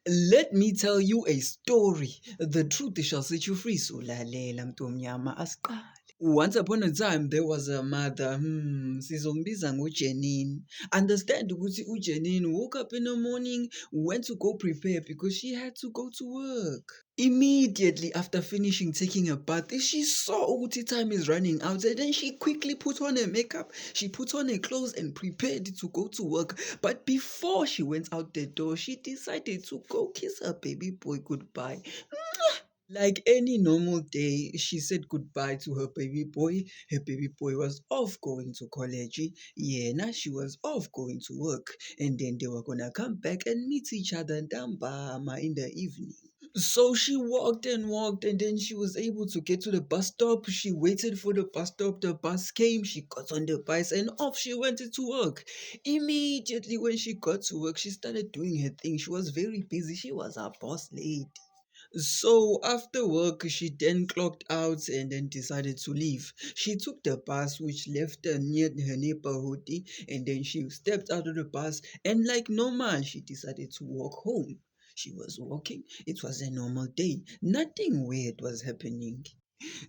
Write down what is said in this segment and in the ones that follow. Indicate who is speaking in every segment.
Speaker 1: Let me tell you a story. The truth shall set you free. So lalela mntomnyama asiqale. Once upon a time, there was a mother, sizombiza ngoJenine. Understand ukuthi uJenine woke up in the morning, went to go prepare because she had to go to work. Immediately after finishing taking a bath, she saw ukuthi time is running out, and then she quickly put on her makeup, she put on her clothes and prepared to go to work. But before she went out the door, she decided to go kiss her baby boy goodbye. Like any normal day, she said goodbye to her baby boy. Her baby boy was off going to college. Yeah, now she was off going to work. And then they were gonna come back and meet each other in Dambama in the evening. So she walked and walked, and then she was able to get to the bus stop. She waited for the bus stop. The bus came. She got on the bus and off she went to work. Immediately when she got to work, she started doing her thing. She was very busy. She was a boss lady. So after work, she then clocked out and then decided to leave. She took the bus, which left her near her neighborhood, and then she stepped out of the bus, and like normal, she decided to walk home. She was walking. It was a normal day. Nothing weird was happening.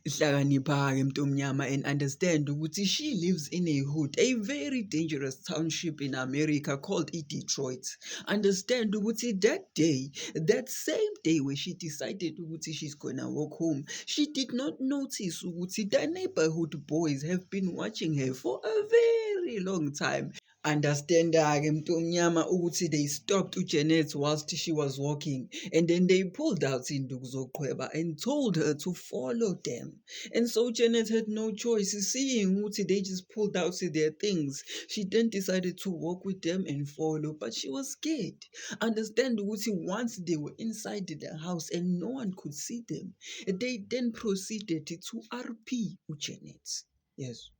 Speaker 1: Hlakanipha-ke mntomnyama and understand ukuthi she lives in a hood, a very dangerous township in America called Detroit. Understand ukuthi that day, that same day where she decided ukuthi she's gonna walk home, she did not notice ukuthi the neighborhood boys have been watching her for a very long time. Understand-ke mntomnyama ukuthi they stopped uJanet whilst she was walking, and then they pulled out induku zokuqhweba and told her to follow them. And so Janet had no choice. Seeing ukuthi they just pulled out their things, she then decided to walk with them and follow, but she was scared. Understand ukuthi once they were inside the house and no one could see them, they then proceeded to RP uJanet. Yes.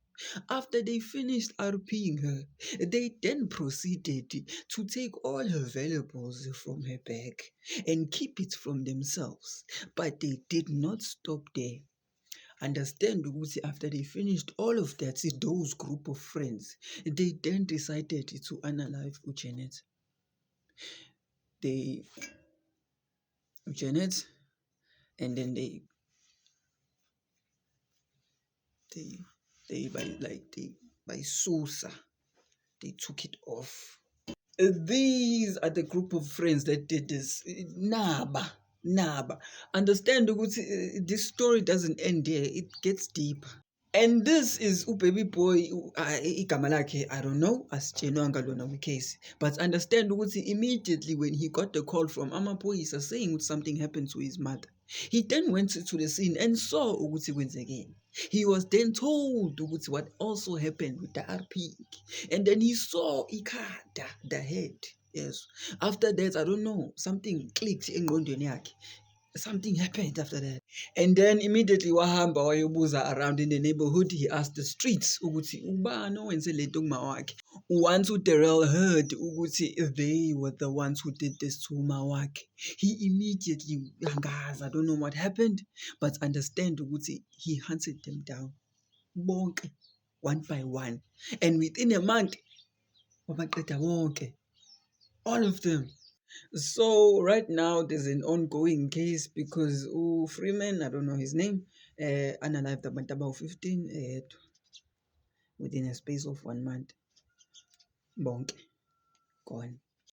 Speaker 1: After they finished RPing her, they then proceeded to take all her valuables from her bag and keep it from themselves. But they did not stop there. Understand ukuthi after they finished all of that, those group of friends, they then decided to unalive uJanet. Janet, and then they by Susa, they took it off. These are the group of friends that did this. Naba. Understand ukuthi this story doesn't end there. It gets deeper. And this is baby boy igama lakhe I don't know asitshelwanga lona kwi-case, but understand ukuthi immediately when he got the call from amaphoyisa saying something happened to his mother, he then went to the scene and saw ukuthi kwenzekeni. He was then told ukuthi what also happened with the RP, and then he saw ikhanda, the head. Yes, after that I don't know, something clicked engqondweni yakhe. Something happened after that. And then immediately wahamba wayobuza around in the neighborhood. He asked the streets ukuthi ubani owenze lento kumawakhe. Once uDarrell heard ukuthi they were the ones who did this to umawakhe, he immediately angazi, I don't know what happened, but understand ukuthi he hunted them down bonke one by one, and within a month wabaqeda bonke, all of them. So right now there's an ongoing case because Freeman, I don't know his name, unalived abantu 15 within a space of 1 month. Bonke gone.